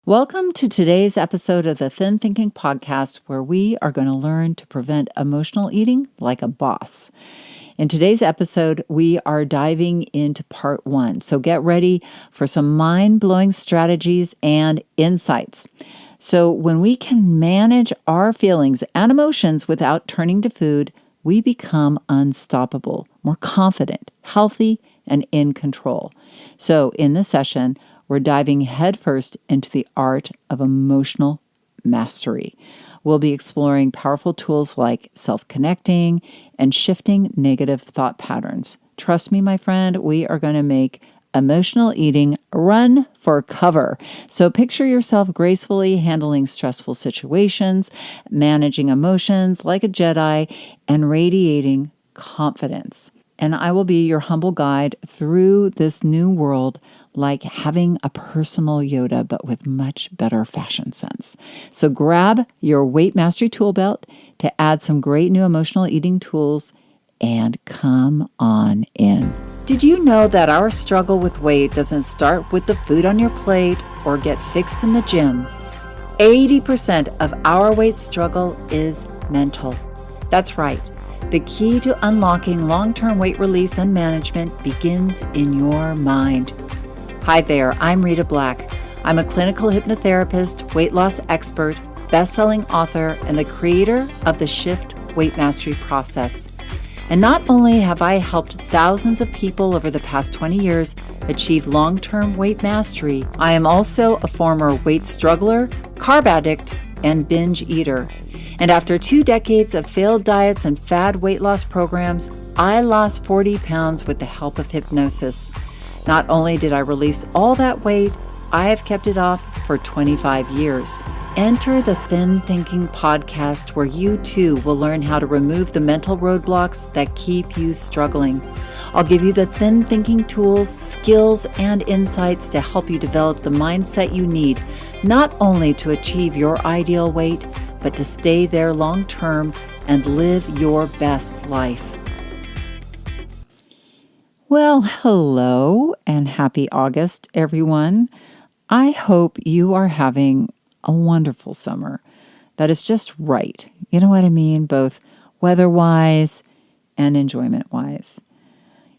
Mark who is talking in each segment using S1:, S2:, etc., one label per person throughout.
S1: Welcome to today's episode of the Thin Thinking Podcast, where we are going to learn to prevent emotional eating like a boss. In today's episode, we are diving into part 1. So get ready for some mind-blowing strategies and insights. So when we can manage our feelings and emotions without turning to food, we become unstoppable, more confident, healthy, and in control. So in this session, we're diving headfirst into the art of emotional mastery. We'll be exploring powerful tools like self-connecting and shifting negative thought patterns. Trust me, my friend, we are going to make emotional eating run for cover. So picture yourself gracefully handling stressful situations, managing emotions like a Jedi, and radiating confidence. And I will be your humble guide through this new world, like having a personal Yoda, but with much better fashion sense. So grab your weight mastery tool belt to add some great new emotional eating tools and come on in. Did you know that our struggle with weight doesn't start with the food on your plate or get fixed in the gym? 80% of our weight struggle is mental. That's right. The key to unlocking long-term weight release and management begins in your mind. Hi there, I'm Rita Black. I'm a clinical hypnotherapist, weight loss expert, best-selling author, and the creator of the Shift Weight Mastery process. And not only have I helped thousands of people over the past 20 years achieve long-term weight mastery, I am also a former weight struggler, carb addict, and binge eater. And after 2 decades of failed diets and fad weight loss programs, I lost 40 pounds with the help of hypnosis. Not only did I release all that weight, I have kept it off for 25 years. Enter the Thin Thinking Podcast, where you too will learn how to remove the mental roadblocks that keep you struggling. I'll give you the thin thinking tools, skills, and insights to help you develop the mindset you need, not only to achieve your ideal weight, but to stay there long term and live your best life. Well, hello and happy August, everyone. I hope you are having a wonderful summer that is just right. You know what I mean? Both weather-wise and enjoyment-wise.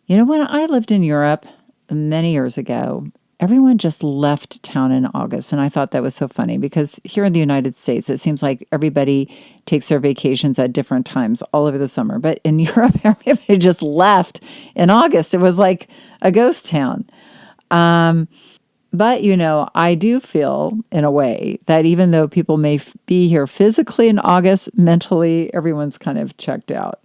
S1: You know, when I lived in Europe many years ago, everyone just left town in August. And I thought that was so funny because here in the United States, it seems like everybody takes their vacations at different times all over the summer. But in Europe, everybody just left in August. It was like a ghost town. But, you know, I do feel in a way that even though people may be here physically in August, mentally, everyone's kind of checked out.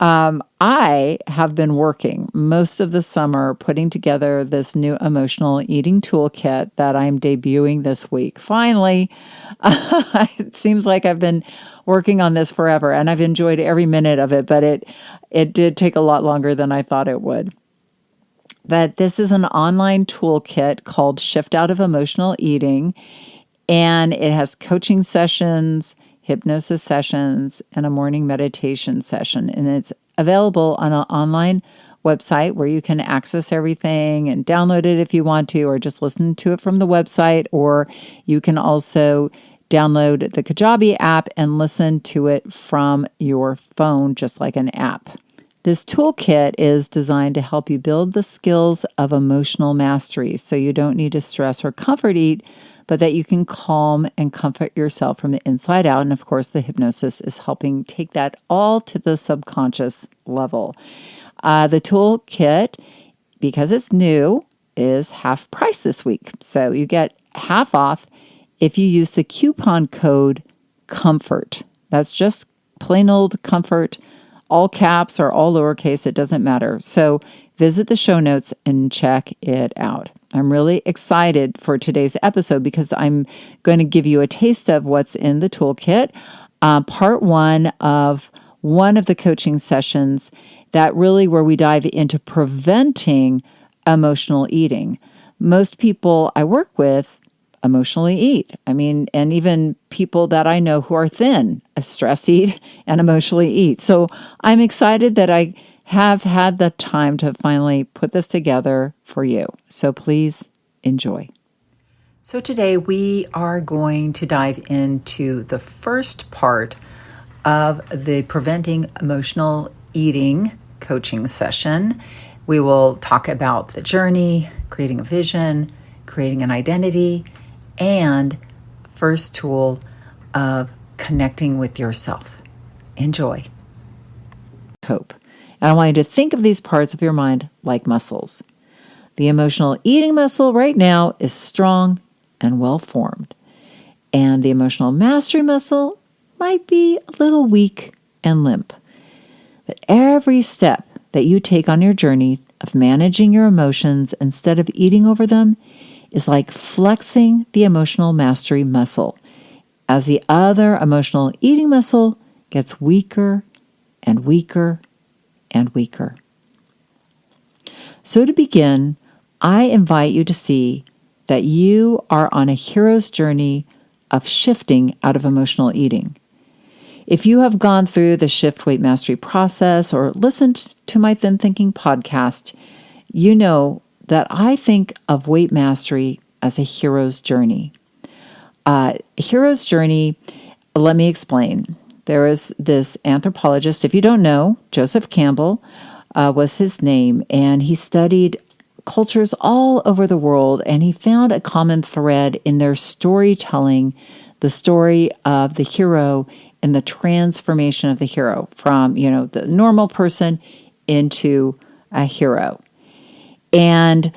S1: I have been working most of the summer putting together this new emotional eating toolkit that I'm debuting this week. Finally, it seems like I've been working on this forever and I've enjoyed every minute of it, but it did take a lot longer than I thought it would. But this is an online toolkit called Shift Out of Emotional Eating, and it has coaching sessions, hypnosis sessions, and a morning meditation session. And it's available on an online website where you can access everything and download it if you want to, or just listen to it from the website, or you can also download the Kajabi app and listen to it from your phone, just like an app. This toolkit is designed to help you build the skills of emotional mastery so you don't need to stress or comfort eat, but that you can calm and comfort yourself from the inside out. And of course, the hypnosis is helping take that all to the subconscious level. The toolkit, because it's new, is half price this week. So you get half off if you use the coupon code COMFORT. That's just plain old comfort. All caps or all lowercase, it doesn't matter. So visit the show notes and check it out. I'm really excited for today's episode because I'm going to give you a taste of what's in the toolkit. Part one of the coaching sessions that really where we dive into preventing emotional eating. Most people I work with emotionally eat. I mean, and even people that I know who are thin, stress eat and emotionally eat. So I'm excited that I have had the time to finally put this together for you. So please enjoy. So today we are going to dive into the first part of the Preventing Emotional Eating coaching session. We will talk about the journey, creating a vision, creating an identity, and first tool of connecting with yourself. Enjoy. Cope. And I want you to think of these parts of your mind like muscles. The emotional eating muscle right now is strong and well formed. And the emotional mastery muscle might be a little weak and limp. But every step that you take on your journey of managing your emotions instead of eating over them is like flexing the emotional mastery muscle as the other emotional eating muscle gets weaker and weaker and weaker. So to begin, I invite you to see that you are on a hero's journey of shifting out of emotional eating. If you have gone through the Shift Weight Mastery process or listened to my Thin Thinking podcast, you know that I think of weight mastery as a hero's journey. Hero's journey, let me explain. There is this anthropologist, if you don't know, Joseph Campbell was his name, and he studied cultures all over the world, and he found a common thread in their storytelling, the story of the hero and the transformation of the hero from, the normal person into a hero. And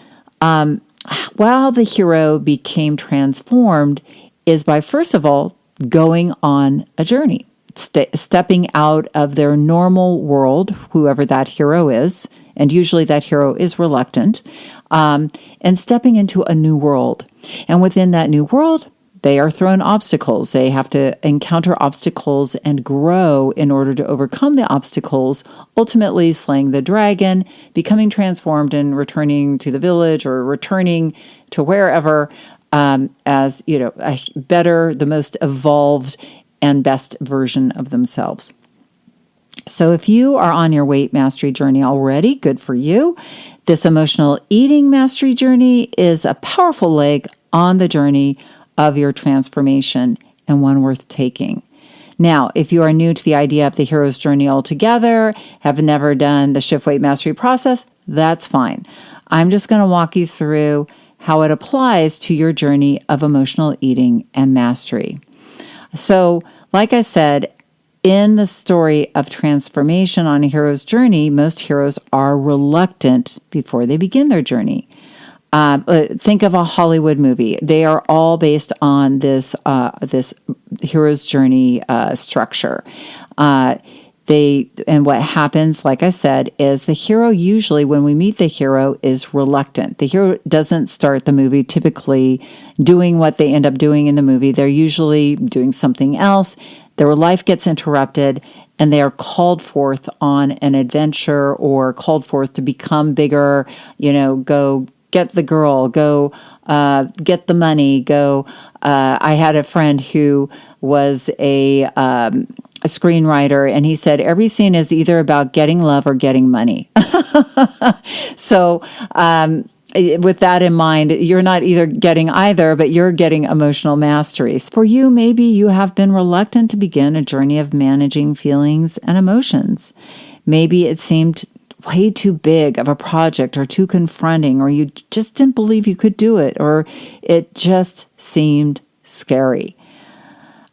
S1: while the hero became transformed is by, first of all, going on a journey, stepping out of their normal world, whoever that hero is, and usually that hero is reluctant, and stepping into a new world. And within that new world, they are thrown obstacles. They have to encounter obstacles and grow in order to overcome the obstacles, ultimately slaying the dragon, becoming transformed and returning to the village or returning to wherever as, a better, the most evolved and best version of themselves. So if you are on your weight mastery journey already, good for you. This emotional eating mastery journey is a powerful leg on the journey of your transformation and one worth taking. Now, if you are new to the idea of the hero's journey altogether, have never done the Shift Weight Mastery process, that's fine. I'm just going to walk you through how it applies to your journey of emotional eating and mastery. So, like I said, in the story of transformation on a hero's journey, most heroes are reluctant before they begin their journey. Think of a Hollywood movie. They are all based on this hero's journey structure. And what happens, like I said, is the hero usually, when we meet the hero, is reluctant. The hero doesn't start the movie typically doing what they end up doing in the movie. They're usually doing something else. Their life gets interrupted, and they are called forth on an adventure or called forth to become bigger, go get the girl, go get the money, go. I had a friend who was a screenwriter, and he said every scene is either about getting love or getting money. So with that in mind, you're not either getting either, but you're getting emotional mastery. For you, maybe you have been reluctant to begin a journey of managing feelings and emotions. Maybe it seemed way too big of a project or too confronting, or you just didn't believe you could do it, or it just seemed scary.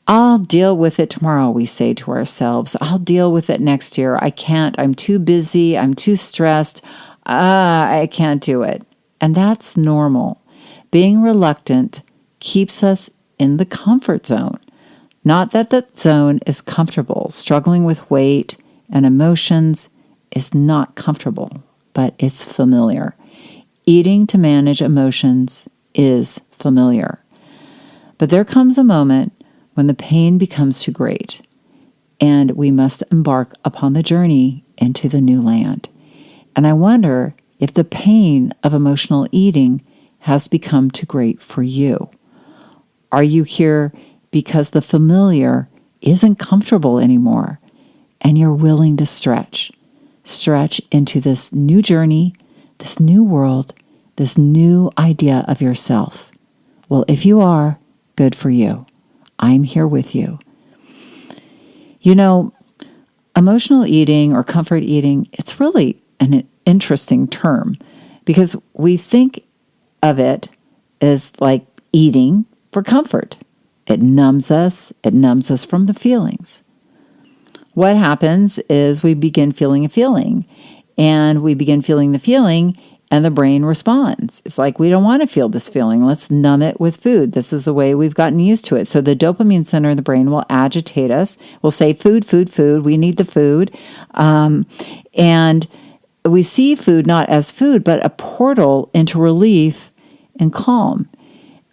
S1: I'll deal with it tomorrow, we say to ourselves. I'll deal with it next year. I can't. I'm too busy. I'm too stressed. I can't do it. And that's normal. Being reluctant keeps us in the comfort zone. Not that that zone is comfortable. Struggling with weight and emotions is not comfortable, but it's familiar. Eating to manage emotions is familiar. But there comes a moment when the pain becomes too great, and we must embark upon the journey into the new land. And I wonder if the pain of emotional eating has become too great for you. Are you here because the familiar isn't comfortable anymore, and you're willing to stretch into this new journey, this new world, this new idea of yourself? Well, if you are, good for you. I'm here with you. You know, emotional eating or comfort eating, it's really an interesting term because we think of it as like eating for comfort. It numbs us from the feelings. What happens is we begin feeling a feeling, and we begin feeling the feeling, and the brain responds. It's like, we don't want to feel this feeling. Let's numb it with food. This is the way we've gotten used to it. So the dopamine center in the brain will agitate us. We'll say, food, food, food. We need the food. And we see food not as food, but a portal into relief and calm.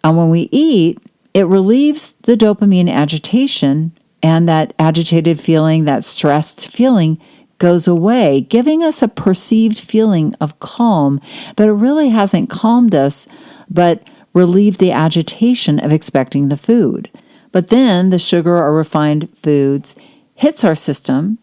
S1: And when we eat, it relieves the dopamine agitation, and that agitated feeling, that stressed feeling goes away, giving us a perceived feeling of calm, but it really hasn't calmed us, but relieved the agitation of expecting the food. But then the sugar or refined foods hits our system,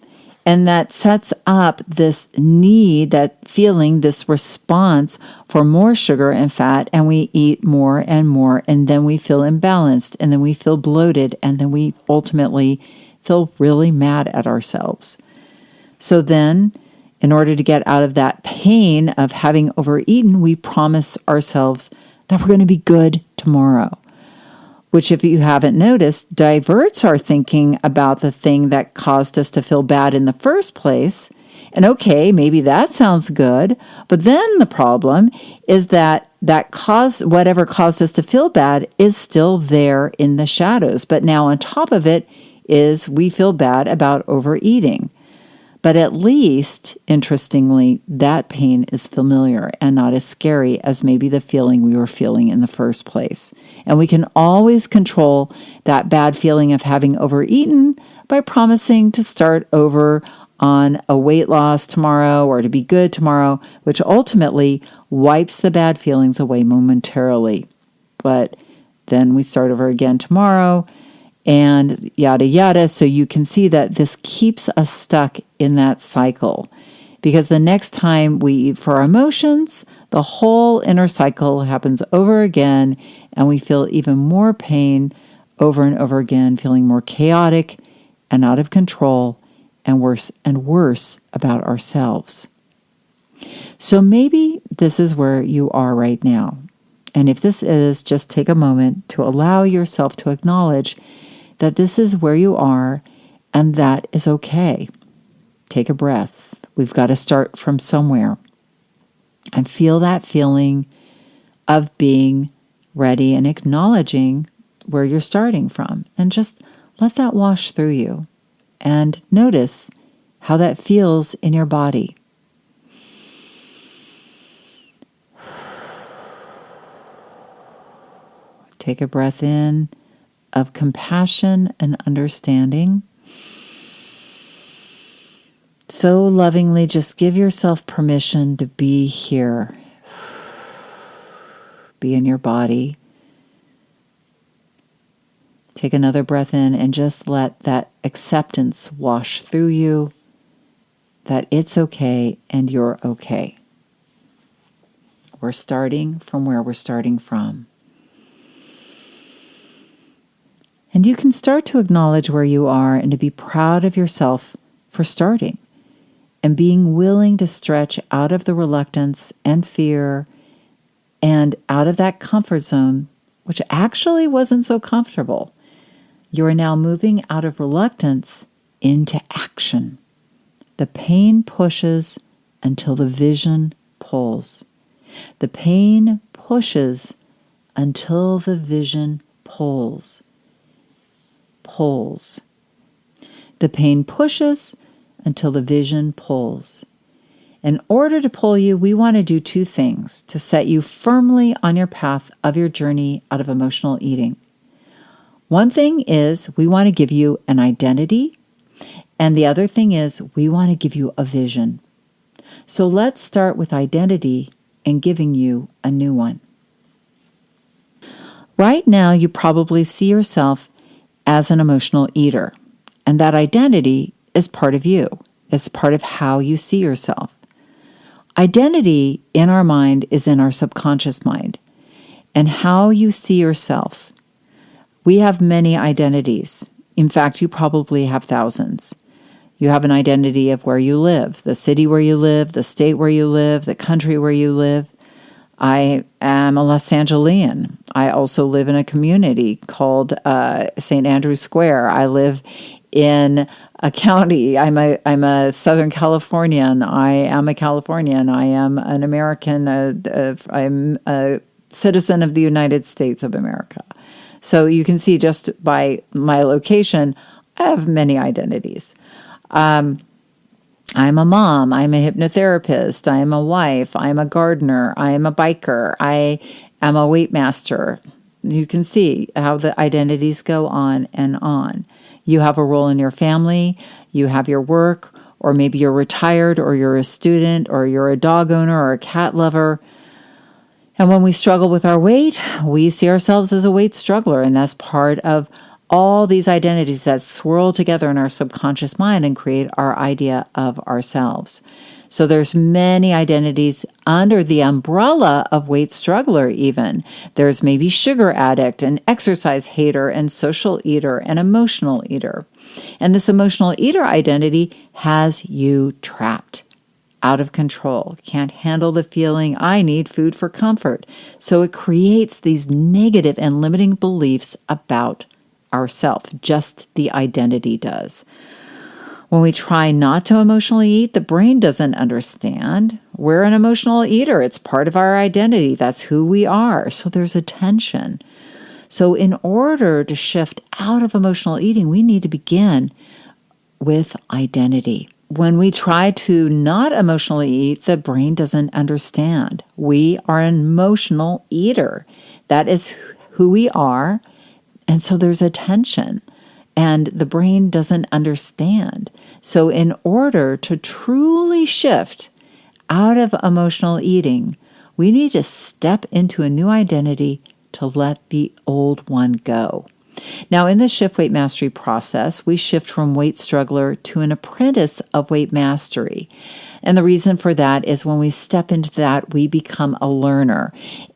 S1: and that sets up this need, that feeling, this response for more sugar and fat, and we eat more, and then we feel imbalanced, and then we feel bloated, and then we ultimately feel really mad at ourselves. So then, in order to get out of that pain of having overeaten, we promise ourselves that we're going to be good tomorrow, which, if you haven't noticed, diverts our thinking about the thing that caused us to feel bad in the first place. And okay, maybe that sounds good, but then the problem is that whatever caused us to feel bad is still there in the shadows. But now on top of it is we feel bad about overeating. But at least, interestingly, that pain is familiar and not as scary as maybe the feeling we were feeling in the first place. And we can always control that bad feeling of having overeaten by promising to start over on a weight loss tomorrow or to be good tomorrow, which ultimately wipes the bad feelings away momentarily. But then we start over again tomorrow, and yada, yada. So you can see that this keeps us stuck in that cycle, because the next time we eat for our emotions, the whole inner cycle happens over again, and we feel even more pain over and over again, feeling more chaotic and out of control and worse about ourselves. So maybe this is where you are right now. And if this is, just take a moment to allow yourself to acknowledge that this is where you are, and that is okay. Take a breath. We've got to start from somewhere. And feel that feeling of being ready and acknowledging where you're starting from. And just let that wash through you. And notice how that feels in your body. Take a breath in of compassion and understanding. So lovingly, just give yourself permission to be here. Be in your body. Take another breath in and just let that acceptance wash through you, that it's okay and you're okay. We're starting from where we're starting from. And you can start to acknowledge where you are and to be proud of yourself for starting and being willing to stretch out of the reluctance and fear and out of that comfort zone, which actually wasn't so comfortable. You are now moving out of reluctance into action. The pain pushes until the vision pulls. The pain pushes until the vision pulls. The pain pushes until the vision pulls. In order to pull you, we want to do two things to set you firmly on your path of your journey out of emotional eating. One thing is we want to give you an identity, and the other thing is we want to give you a vision. So let's start with identity and giving you a new one. Right now, you probably see yourself as an emotional eater, and that identity is part of you. It's part of how you see yourself. Identity in our mind is in our subconscious mind, and how you see yourself. We have many identities. In fact, you probably have thousands. You have an identity of where you live, the city where you live, the state where you live, the country where you live. I am a Los Angelian. I also live in a community called St. Andrews Square. I live in a county. I'm a Southern Californian. I am a Californian. I am an American. I'm a citizen of the United States of America. So you can see just by my location, I have many identities. I'm a mom, I'm a hypnotherapist, I am a wife, I am a gardener, I am a biker, I am a weight master. You can see how the identities go on and on. You have a role in your family, you have your work, or maybe you're retired, or you're a student, or you're a dog owner, or a cat lover. And when we struggle with our weight, we see ourselves as a weight struggler, and that's part of all these identities that swirl together in our subconscious mind and create our idea of ourselves. So there's many identities under the umbrella of weight struggler even. There's maybe sugar addict and exercise hater and social eater and emotional eater. And this emotional eater identity has you trapped, out of control, can't handle the feeling, I need food for comfort. So it creates these negative and limiting beliefs about ourself, just the identity does. When we try not to emotionally eat, the brain doesn't understand. We're an emotional eater. It's part of our identity. That's who we are. So there's a tension. So in order to shift out of emotional eating, we need to begin with identity. When we try to not emotionally eat, the brain doesn't understand. We are an emotional eater. That is who we are. And so there's a tension, and the brain doesn't understand. So in order to truly shift out of emotional eating, we need to step into a new identity to let the old one go. Now, in the Shift Weight Mastery process, we shift from weight struggler to an apprentice of weight mastery. And the reason for that is when we step into that, we become a learner.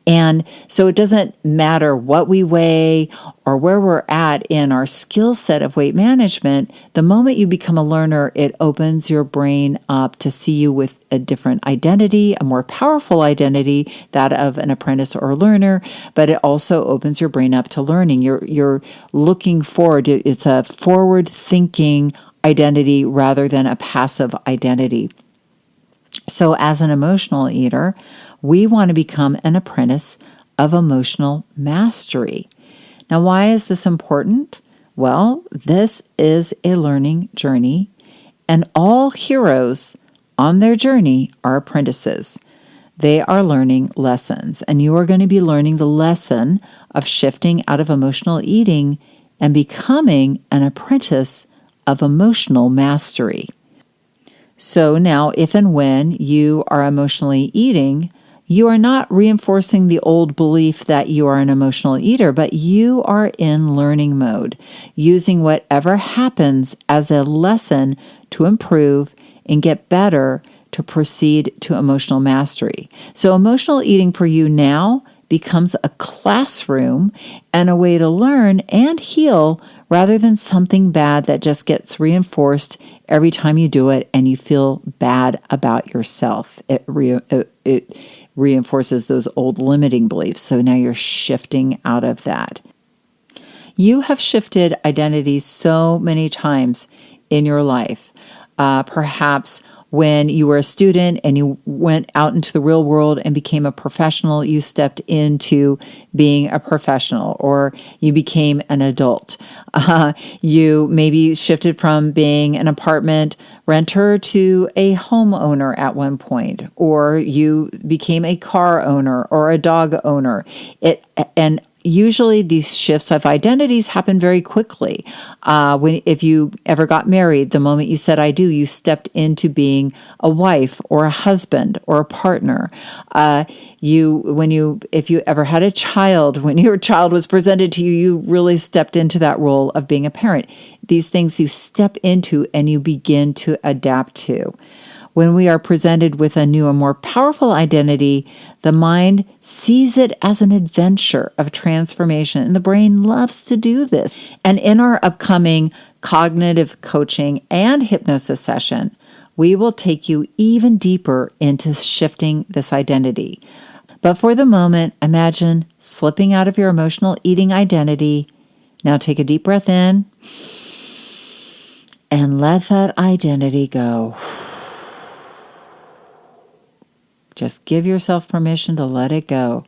S1: And so it doesn't matter what we weigh or where we're at in our skill set of weight management. The moment you become a learner, it opens your brain up to see you with a different identity, a more powerful identity, that of an apprentice or learner. But it also opens your brain up to learning. You're looking forward. It's a forward-thinking identity rather than a passive identity. So as an emotional eater, we want to become an apprentice of emotional mastery. Now, why is this important? Well, this is a learning journey, and all heroes on their journey are apprentices. They are learning lessons, and you are going to be learning the lesson of shifting out of emotional eating and becoming an apprentice of emotional mastery. So now, if and when you are emotionally eating, you are not reinforcing the old belief that you are an emotional eater, but you are in learning mode, using whatever happens as a lesson to improve and get better to proceed to emotional mastery. So emotional eating for you now becomes a classroom and a way to learn and heal rather than something bad that just gets reinforced every time you do it and you feel bad about yourself. It reinforces those old limiting beliefs. So now you're shifting out of that. You have shifted identities so many times in your life. Perhaps when you were a student and you went out into the real world and became a professional, you stepped into being a professional, or you became an adult. You maybe shifted from being an apartment renter to a homeowner at one point, or you became a car owner or a dog owner. And usually these shifts of identities happen very quickly. If you ever got married, the moment you said I do, you stepped into being a wife or a husband or a partner. If you ever had a child, when your child was presented to you, you really stepped into that role of being a parent. These things you step into and you begin to adapt to. When we are presented with a new and more powerful identity, the mind sees it as an adventure of transformation, and the brain loves to do this. And in our upcoming cognitive coaching and hypnosis session, we will take you even deeper into shifting this identity. But for the moment, imagine slipping out of your emotional eating identity. Now take a deep breath in and let that identity go. Just give yourself permission to let it go.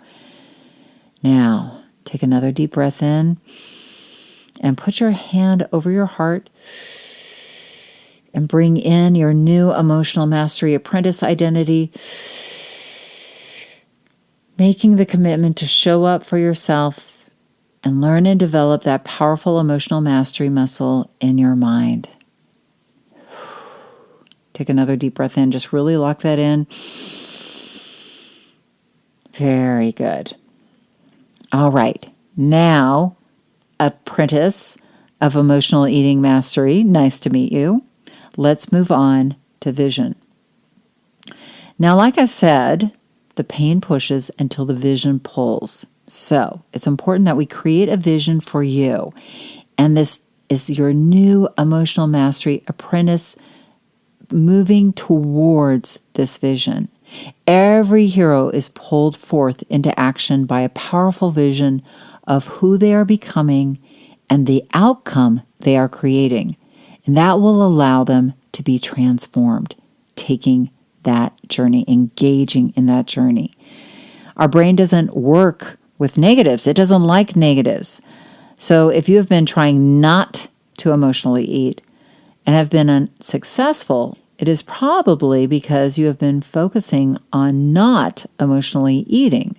S1: Now, take another deep breath in and put your hand over your heart and bring in your new emotional mastery apprentice identity, making the commitment to show up for yourself and learn and develop that powerful emotional mastery muscle in your mind. Take another deep breath in. Just really lock that in. Very good. All right. Now, apprentice of emotional eating mastery, nice to meet you. Let's move on to vision. Now, like I said, the pain pushes until the vision pulls. So it's important that we create a vision for you. And this is your new emotional mastery apprentice moving towards this vision. Every hero is pulled forth into action by a powerful vision of who they are becoming and the outcome they are creating. And that will allow them to be transformed, taking that journey, engaging in that journey. Our brain doesn't work with negatives. It doesn't like negatives. So if you have been trying not to emotionally eat and have been unsuccessful, it is probably because you have been focusing on not emotionally eating,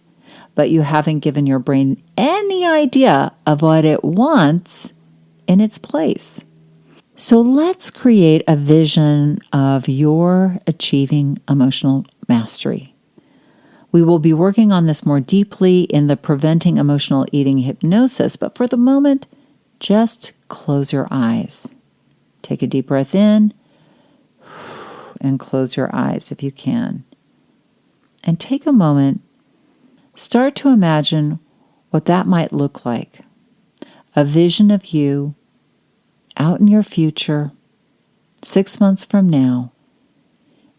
S1: but you haven't given your brain any idea of what it wants in its place. So let's create a vision of your achieving emotional mastery. We will be working on this more deeply in the Preventing Emotional Eating hypnosis, but for the moment, just close your eyes. Take a deep breath in and close your eyes if you can. And take a moment, start to imagine what that might look like. A vision of you out in your future, 6 months from now,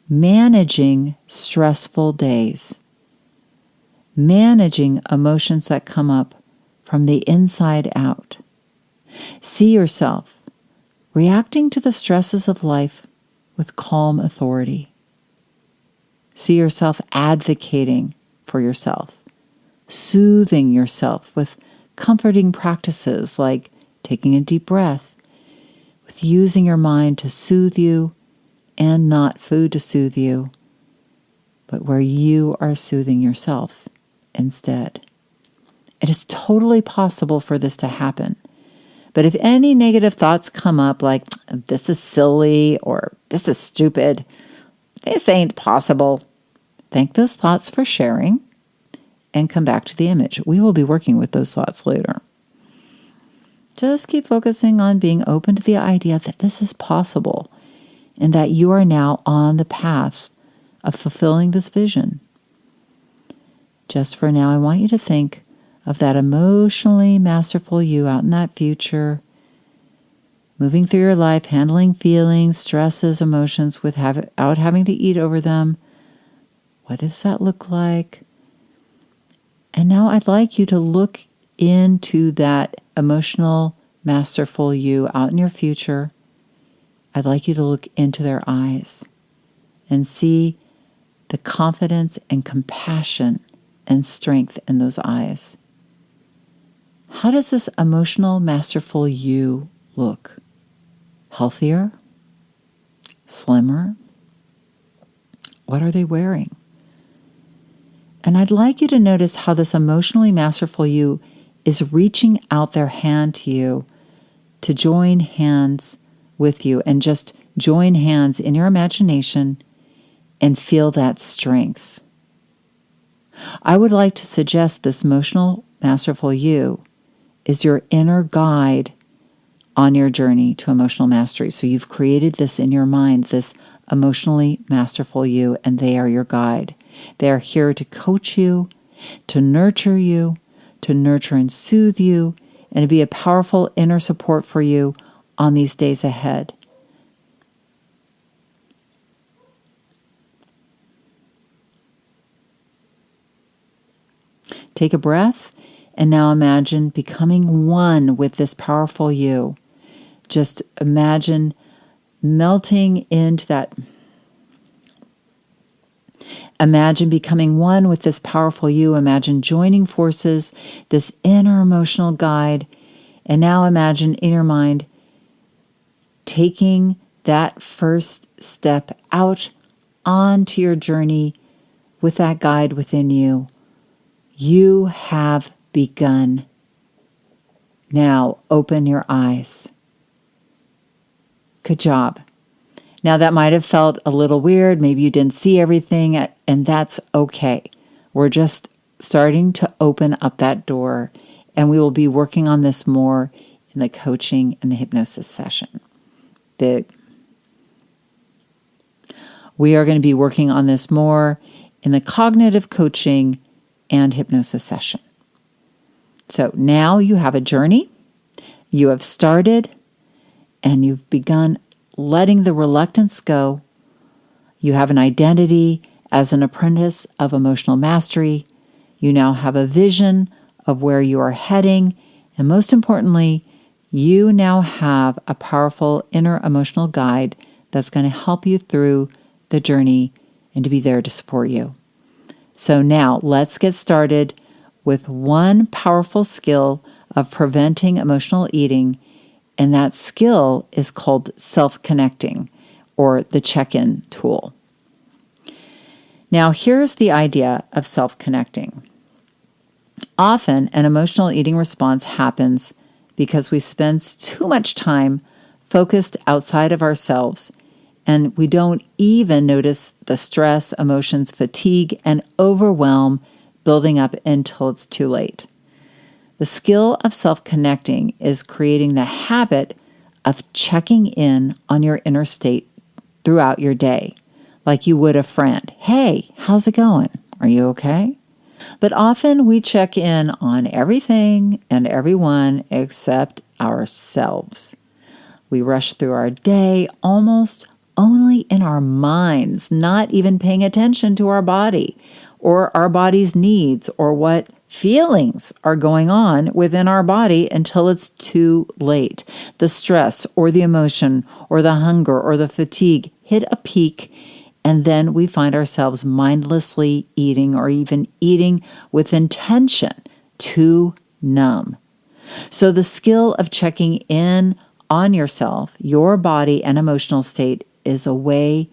S1: managing stressful days, managing emotions that come up from the inside out. See yourself reacting to the stresses of life with calm authority. See yourself advocating for yourself, soothing yourself with comforting practices like taking a deep breath, with using your mind to soothe you and not food to soothe you, but where you are soothing yourself instead. It is totally possible for this to happen. But if any negative thoughts come up like, this is silly or this is stupid, this ain't possible, thank those thoughts for sharing and come back to the image. We will be working with those thoughts later. Just keep focusing on being open to the idea that this is possible and that you are now on the path of fulfilling this vision. Just for now, I want you to think of that emotionally masterful you out in that future, moving through your life, handling feelings, stresses, emotions without having to eat over them. What does that look like? And now I'd like you to look into that emotional, masterful you out in your future. I'd like you to look into their eyes and see the confidence and compassion and strength in those eyes. How does this emotional, masterful you look? Healthier? Slimmer? What are they wearing? And I'd like you to notice how this emotionally masterful you is reaching out their hand to you to join hands with you and just join hands in your imagination and feel that strength. I would like to suggest this emotional, masterful you is your inner guide on your journey to emotional mastery. So you've created this in your mind, this emotionally masterful you, and they are your guide. They are here to coach you, to nurture and soothe you, and to be a powerful inner support for you on these days ahead. Take a breath, and now imagine becoming one with this powerful you. Just imagine melting into that. Imagine becoming one with this powerful you. Imagine joining forces, this inner emotional guide. And now imagine in your mind taking that first step out onto your journey with that guide within you. You have begun. Now open your eyes. Good job. Now that might have felt a little weird. Maybe you didn't see everything, and that's okay. We're just starting to open up that door, and we will be working on this more in the coaching and the hypnosis session. We are going to be working on this more in the cognitive coaching and hypnosis session. So now you have a journey, you have started, and you've begun letting the reluctance go. You have an identity as an apprentice of emotional mastery. You now have a vision of where you are heading. And most importantly, you now have a powerful inner emotional guide that's going to help you through the journey and to be there to support you. So now let's get started with one powerful skill of preventing emotional eating. And that skill is called self-connecting, or the check-in tool. Now, here's the idea of self-connecting. Often, an emotional eating response happens because we spend too much time focused outside of ourselves, and we don't even notice the stress, emotions, fatigue, and overwhelm building up until it's too late. The skill of self-connecting is creating the habit of checking in on your inner state throughout your day, like you would a friend. Hey, how's it going? Are you okay? But often we check in on everything and everyone except ourselves. We rush through our day almost only in our minds, not even paying attention to our body or our body's needs or what feelings are going on within our body until it's too late. The stress or the emotion or the hunger or the fatigue hit a peak, and then we find ourselves mindlessly eating or even eating with intention to numb. So the skill of checking in on yourself, your body, and emotional state is a way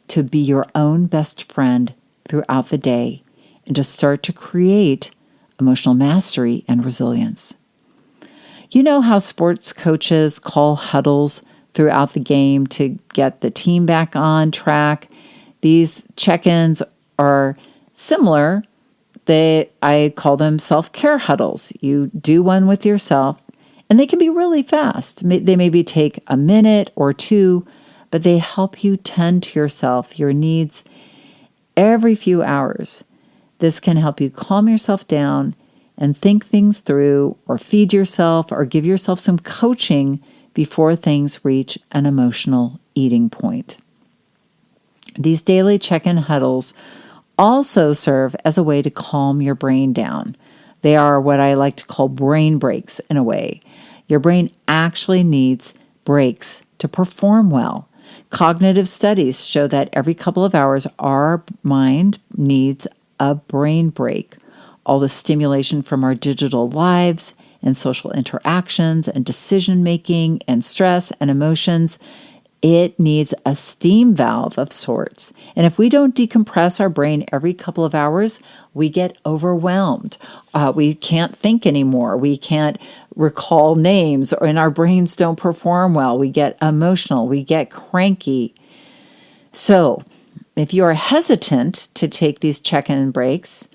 S1: to be your own best friend throughout the day and to start to create emotional mastery and resilience. You know how sports coaches call huddles throughout the game to get the team back on track? These check-ins are similar. I call them self-care huddles. You do one with yourself, and they can be really fast. They maybe take a minute or two, but they help you tend to yourself, your needs, every few hours. This can help you calm yourself down and think things through, or feed yourself, or give yourself some coaching before things reach an emotional eating point. These daily check-in huddles also serve as a way to calm your brain down. They are what I like to call brain breaks in a way. Your brain actually needs breaks to perform well. Cognitive studies show that every couple of hours, our mind needs a brain break. All the stimulation from our digital lives and social interactions and decision-making and stress and emotions, it needs a steam valve of sorts. And if we don't decompress our brain every couple of hours, we get overwhelmed. We can't think anymore. We can't recall names, and our brains don't perform well. We get emotional. We get cranky. So if you are hesitant to take these check-in breaks,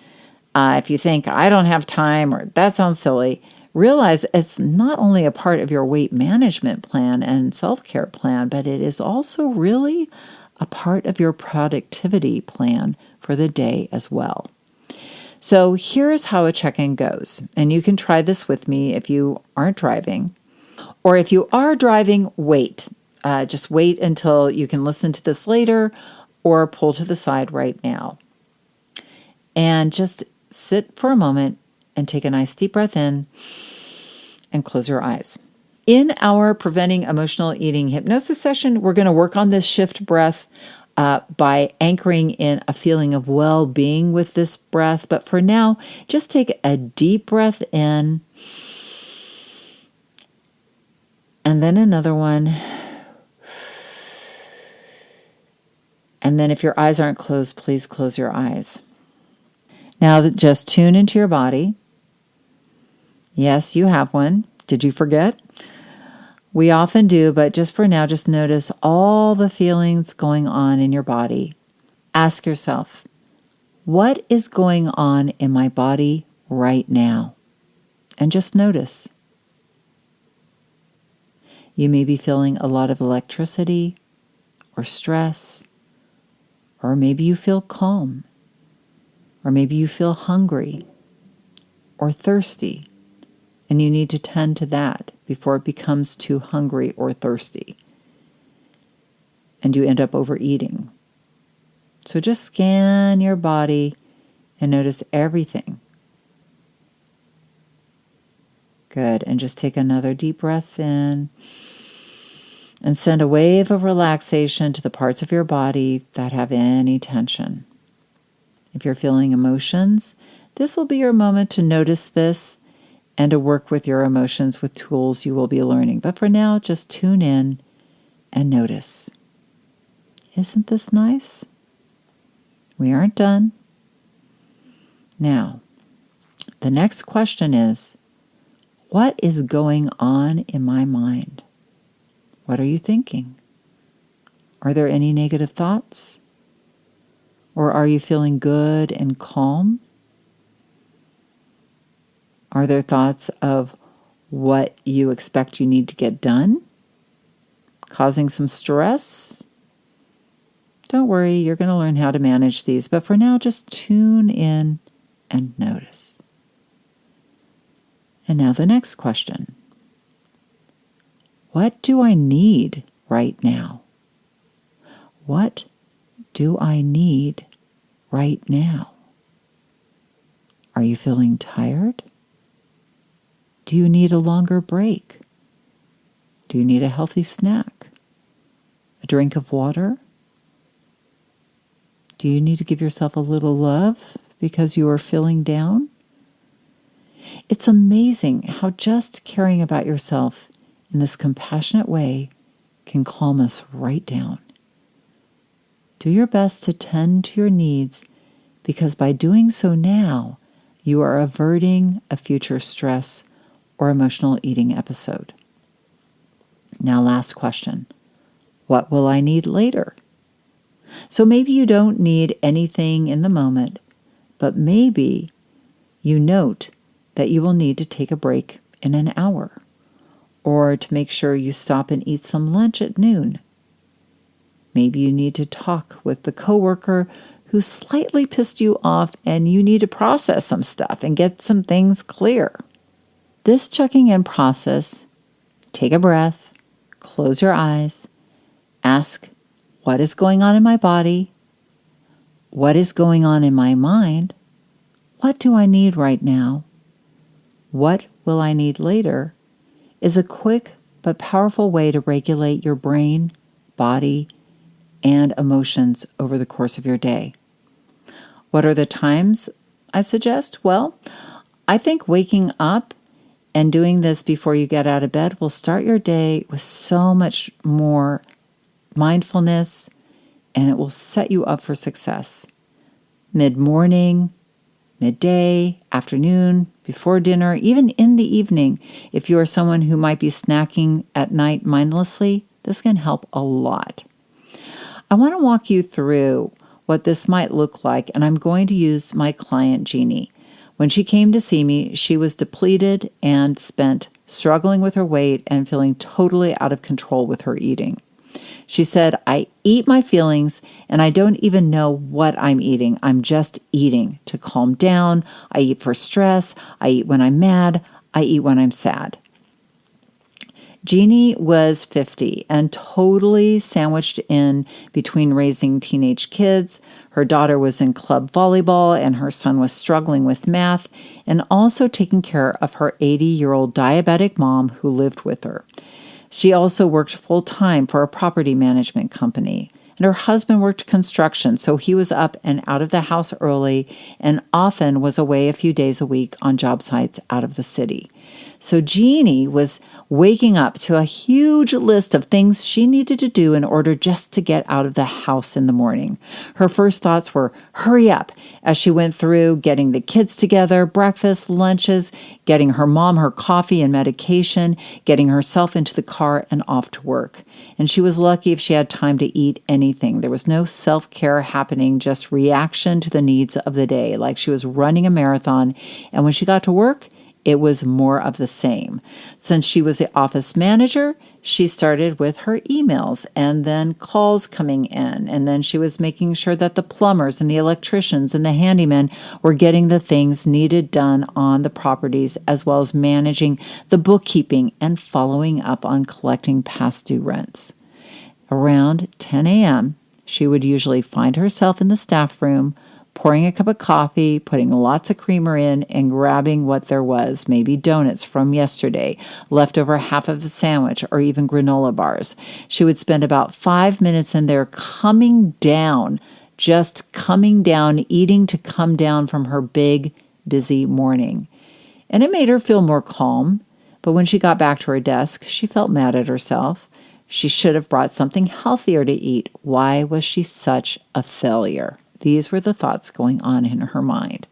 S1: if you think, I don't have time, or that sounds silly, Realize it's not only a part of your weight management plan and self-care plan, but it is also really a part of your productivity plan for the day as well. So here's how a check-in goes. And you can try this with me if you aren't driving. Or if you are driving, wait. Just wait until you can listen to this later or pull to the side right now. And just sit for a moment and take a nice deep breath in and close your eyes. In our Preventing Emotional Eating hypnosis session, we're going to work on this shift breath by anchoring in a feeling of well-being with this breath. But for now, just take a deep breath in and then another one. And then if your eyes aren't closed, please close your eyes. Now just tune into your body. Yes, you have one. Did you forget? We often do, but just for now, just notice all the feelings going on in your body. Ask yourself, what is going on in my body right now? And just notice. You may be feeling a lot of electricity or stress, or maybe you feel calm, or maybe you feel hungry or thirsty, and you need to tend to that before it becomes too hungry or thirsty, and you end up overeating. So just scan your body and notice everything. Good. And just take another deep breath in and send a wave of relaxation to the parts of your body that have any tension. If you're feeling emotions, this will be your moment to notice this and to work with your emotions with tools you will be learning. But for now, just tune in and notice. Isn't this nice? We aren't done. Now, the next question is, what is going on in my mind? What are you thinking? Are there any negative thoughts? Or are you feeling good and calm? Are there thoughts of what you expect you need to get done, causing some stress? Don't worry, you're going to learn how to manage these. But for now, just tune in and notice. And now the next question. What do I need right now? What do I need right now? Are you feeling tired? Do you need a longer break? Do you need a healthy snack? A drink of water? Do you need to give yourself a little love because you are feeling down? It's amazing how just caring about yourself in this compassionate way can calm us right down. Do your best to tend to your needs, because by doing so now, you are averting a future stress or emotional eating episode. Now, last question. What will I need later? So maybe you don't need anything in the moment, but maybe you note that you will need to take a break in an hour, or to make sure you stop and eat some lunch at noon. Maybe you need to talk with the coworker who slightly pissed you off and you need to process some stuff and get some things clear. This checking in process, take a breath, close your eyes, ask, what is going on in my body? What is going on in my mind? What do I need right now? What will I need later? Is a quick but powerful way to regulate your brain, body, and emotions over the course of your day. What are the times I suggest? Well, I think waking up and doing this before you get out of bed will start your day with so much more mindfulness, and it will set you up for success. Mid-morning, midday, afternoon, before dinner, even in the evening, if you are someone who might be snacking at night mindlessly, this can help a lot. I want to walk you through what this might look like, and I'm going to use my client, Jeannie. When she came to see me, she was depleted and spent, struggling with her weight and feeling totally out of control with her eating. She said, I eat my feelings and I don't even know what I'm eating. I'm just eating to calm down. I eat for stress. I eat when I'm mad. I eat when I'm sad. Jeannie was 50 and totally sandwiched in between raising teenage kids. Her daughter was in club volleyball and her son was struggling with math, and also taking care of her 80-year-old diabetic mom who lived with her. She also worked full-time for a property management company. And her husband worked construction, so he was up and out of the house early and often was away a few days a week on job sites out of the city. So Jeannie was waking up to a huge list of things she needed to do in order just to get out of the house in the morning. Her first thoughts were, hurry up, as she went through getting the kids together, breakfast, lunches, getting her mom her coffee and medication, getting herself into the car and off to work. And she was lucky if she had time to eat anything. There was no self-care happening, just reaction to the needs of the day, like she was running a marathon. And when she got to work, it was more of the same. Since she was the office manager, she started with her emails and then calls coming in. And then she was making sure that the plumbers and the electricians and the handymen were getting the things needed done on the properties, as well as managing the bookkeeping and following up on collecting past due rents. Around 10 a.m., she would usually find herself in the staff room, pouring a cup of coffee, putting lots of creamer in, and grabbing what there was, maybe donuts from yesterday, leftover half of a sandwich, or even granola bars. She would spend about 5 minutes in there just coming down, eating to come down from her big, busy morning. And it made her feel more calm, but when she got back to her desk, she felt mad at herself. She should have brought something healthier to eat. Why was she such a failure? These were the thoughts going on in her mind.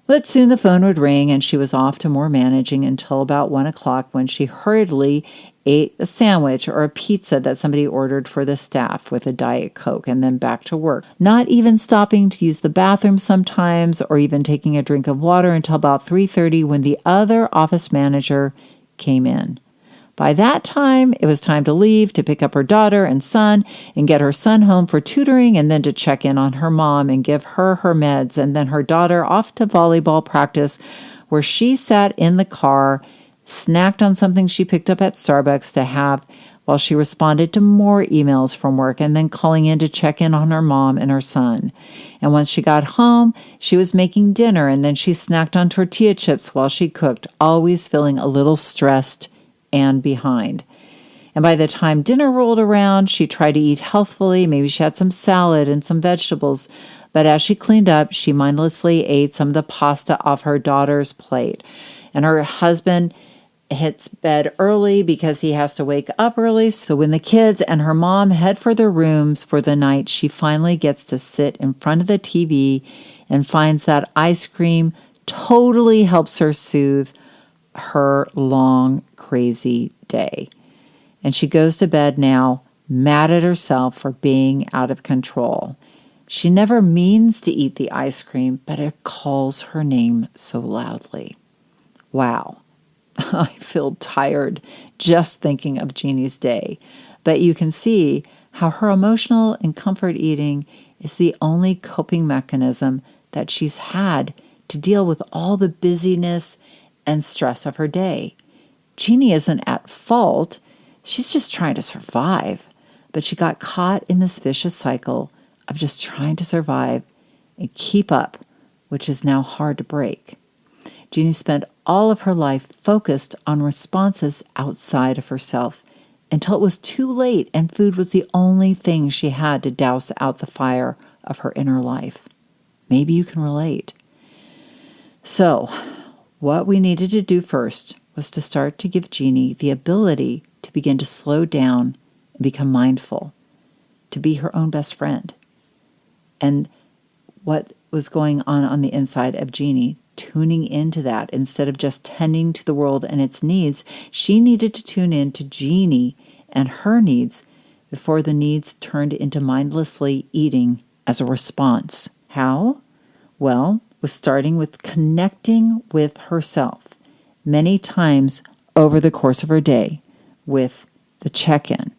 S1: But soon the phone would ring and she was off to more managing until about 1 o'clock, when she hurriedly ate a sandwich or a pizza that somebody ordered for the staff with a Diet Coke, and then back to work. Not even stopping to use the bathroom sometimes, or even taking a drink of water, until about 3:30, when the other office manager came in. By that time, it was time to leave, to pick up her daughter and son and get her son home for tutoring, and then to check in on her mom and give her her meds, and then her daughter off to volleyball practice, where she sat in the car, snacked on something she picked up at Starbucks to have while she responded to more emails from work, and then calling in to check in on her mom and her son. And once she got home, she was making dinner, and then she snacked on tortilla chips while she cooked, always feeling a little stressed and behind. And by the time dinner rolled around, she tried to eat healthfully. Maybe she had some salad and some vegetables. But as she cleaned up, she mindlessly ate some of the pasta off her daughter's plate. And her husband hits bed early because he has to wake up early. So when the kids and her mom head for their rooms for the night, she finally gets to sit in front of the TV and finds that ice cream totally helps her soothe her long, crazy day. And she goes to bed now, mad at herself for being out of control. She never means to eat the ice cream, but it calls her name so loudly. Wow. I feel tired just thinking of Jeannie's day. But you can see how her emotional and comfort eating is the only coping mechanism that she's had to deal with all the busyness and stress of her day. Jeannie isn't at fault. She's just trying to survive. But she got caught in this vicious cycle of just trying to survive and keep up, which is now hard to break. Jeannie spent all of her life focused on responses outside of herself until it was too late and food was the only thing she had to douse out the fire of her inner life. Maybe you can relate. So, what we needed to do first was to start to give Jeannie the ability to begin to slow down and become mindful, to be her own best friend. And what was going on the inside of Jeannie, tuning into that instead of just tending to the world and its needs, she needed to tune in to Jeannie and her needs before the needs turned into mindlessly eating as a response. How? Well, was starting with connecting with herself many times over the course of her day with the check-in.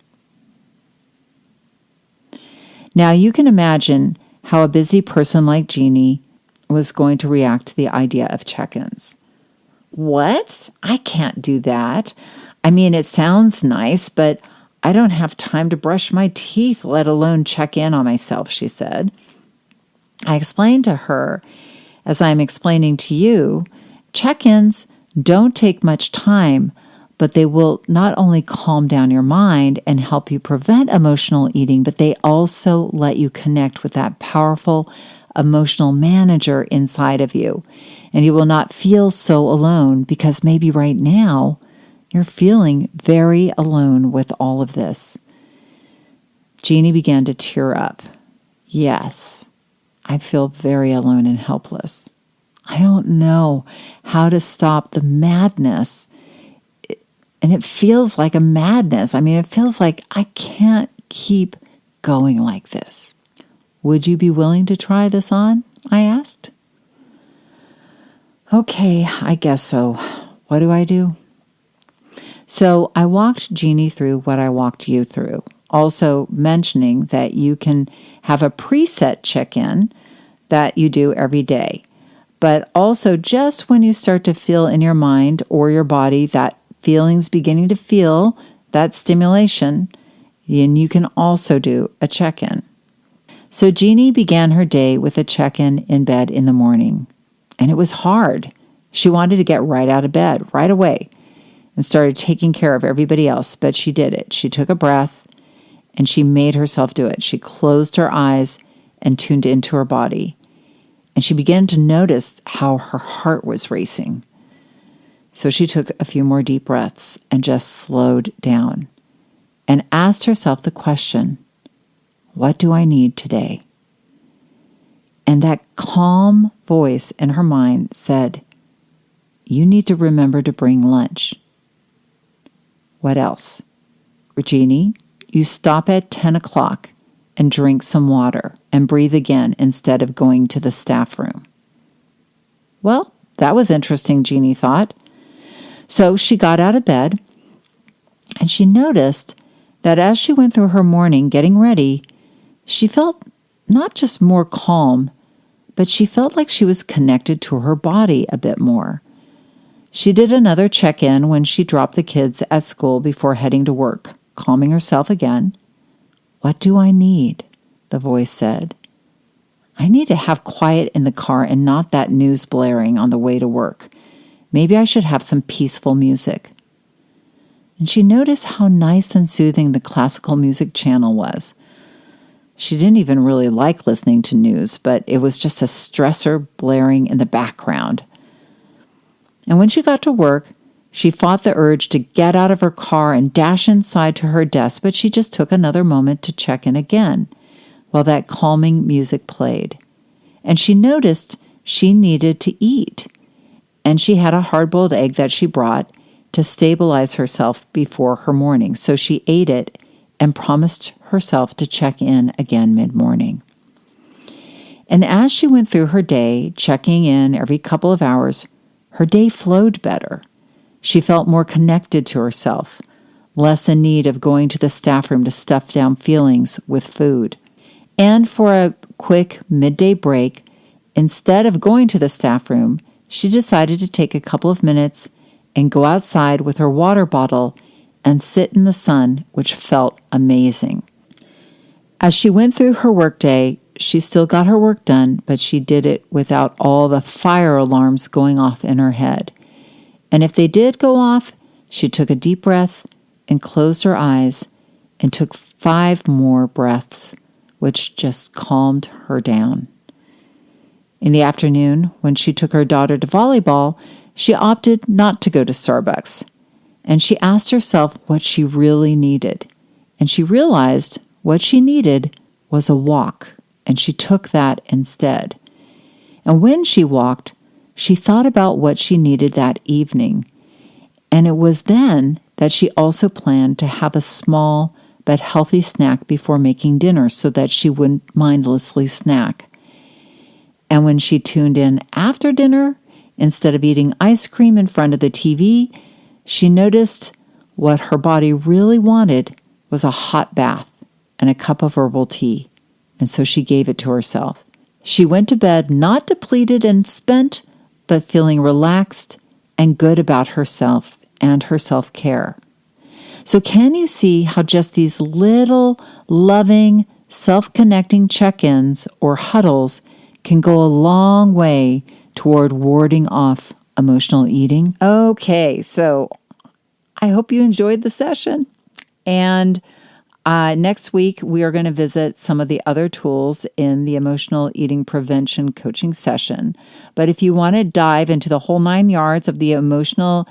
S1: Now you can imagine how a busy person like Jeannie was going to react to the idea of check-ins. What? I can't do that. I mean, it sounds nice, but I don't have time to brush my teeth, let alone check in on myself, she said. I explained to her, as I'm explaining to you, check-ins don't take much time, but they will not only calm down your mind and help you prevent emotional eating, but they also let you connect with that powerful emotional manager inside of you. And you will not feel so alone, because maybe right now you're feeling very alone with all of this. Jeannie began to tear up. Yes, I feel very alone and helpless. I don't know how to stop the madness. And it feels like a madness. I mean, it feels like I can't keep going like this. Would you be willing to try this on? I asked. Okay, I guess so. What do I do? So I walked Jeannie through what I walked you through, also mentioning that you can have a preset check-in that you do every day. But also just when you start to feel in your mind or your body that feelings beginning to feel that stimulation, then you can also do a check-in. So Jeannie began her day with a check-in in bed in the morning. And it was hard. She wanted to get right out of bed right away and started taking care of everybody else, but she did it. She took a breath and she made herself do it. She closed her eyes and tuned into her body. And she began to notice how her heart was racing. So she took a few more deep breaths and just slowed down and asked herself the question, what do I need today? And that calm voice in her mind said, you need to remember to bring lunch. What else? Jeannie, you stop at 10 o'clock and drink some water and breathe again instead of going to the staff room. Well, that was interesting, Jeannie thought. So she got out of bed and she noticed that as she went through her morning getting ready, she felt not just more calm, but she felt like she was connected to her body a bit more. She did another check-in when she dropped the kids at school before heading to work, calming herself again. What do I need? The voice said. I need to have quiet in the car and not that news blaring on the way to work. Maybe I should have some peaceful music. And she noticed how nice and soothing the classical music channel was. She didn't even really like listening to news, but it was just a stressor blaring in the background. And when she got to work, she fought the urge to get out of her car and dash inside to her desk, but she just took another moment to check in again while that calming music played. And she noticed she needed to eat. And she had a hard-boiled egg that she brought to stabilize herself before her morning. So she ate it and promised herself to check in again mid-morning. And as she went through her day, checking in every couple of hours, her day flowed better. She felt more connected to herself, less in need of going to the staff room to stuff down feelings with food. And for a quick midday break, instead of going to the staff room, she decided to take a couple of minutes and go outside with her water bottle and sit in the sun, which felt amazing. As she went through her workday, she still got her work done, but she did it without all the fire alarms going off in her head. And if they did go off, she took a deep breath and closed her eyes and took 5 more breaths, which just calmed her down. In the afternoon, when she took her daughter to volleyball, she opted not to go to Starbucks. And she asked herself what she really needed. And she realized what she needed was a walk. And she took that instead. And when she walked, she thought about what she needed that evening. And it was then that she also planned to have a small but healthy snack before making dinner so that she wouldn't mindlessly snack. And when she tuned in after dinner, instead of eating ice cream in front of the TV, she noticed what her body really wanted was a hot bath and a cup of herbal tea. And so she gave it to herself. She went to bed not depleted and spent, but feeling relaxed and good about herself and her self-care. So can you see how just these little loving, self-connecting check-ins or huddles can go a long way toward warding off emotional eating? Okay, so I hope you enjoyed the session. And next week, we are going to visit some of the other tools in the emotional eating prevention coaching session. But if you want to dive into the whole 9 yards of the emotional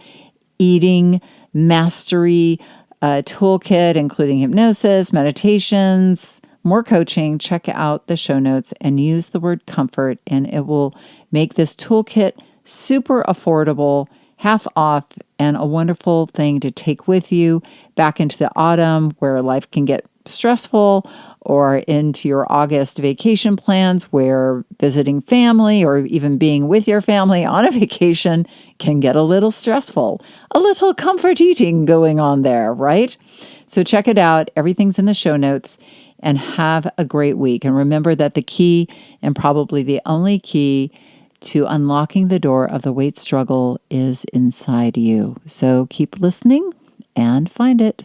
S1: eating mastery toolkit, including hypnosis, meditations, more coaching, check out the show notes and use the word comfort, and it will make this toolkit super affordable, half off, and a wonderful thing to take with you back into the autumn where life can get stressful, or into your August vacation plans where visiting family or even being with your family on a vacation can get a little stressful. A little comfort eating going on there, right? So check it out. Everything's in the show notes, and have a great week. And remember that the key, and probably the only key, to unlocking the door of the weight struggle is inside you. So keep listening and find it.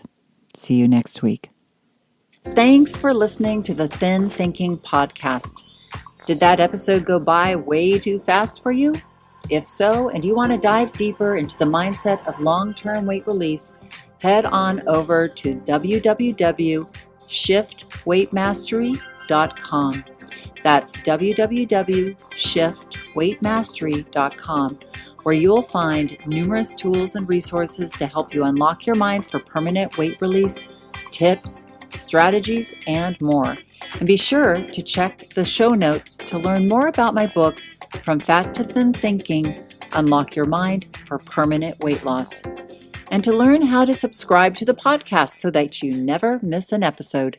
S1: See you next week. Thanks for listening to the Thin Thinking Podcast. Did that episode go by way too fast for you? If so, and you want to dive deeper into the mindset of long-term weight release, head on over to www.shiftweightmastery.com. That's www.shiftweightmastery.com, where you'll find numerous tools and resources to help you unlock your mind for permanent weight release, tips, strategies, and more. And be sure to check the show notes to learn more about my book, From Fat to Thin Thinking, Unlock Your Mind for Permanent Weight Loss, and to learn how to subscribe to the podcast so that you never miss an episode.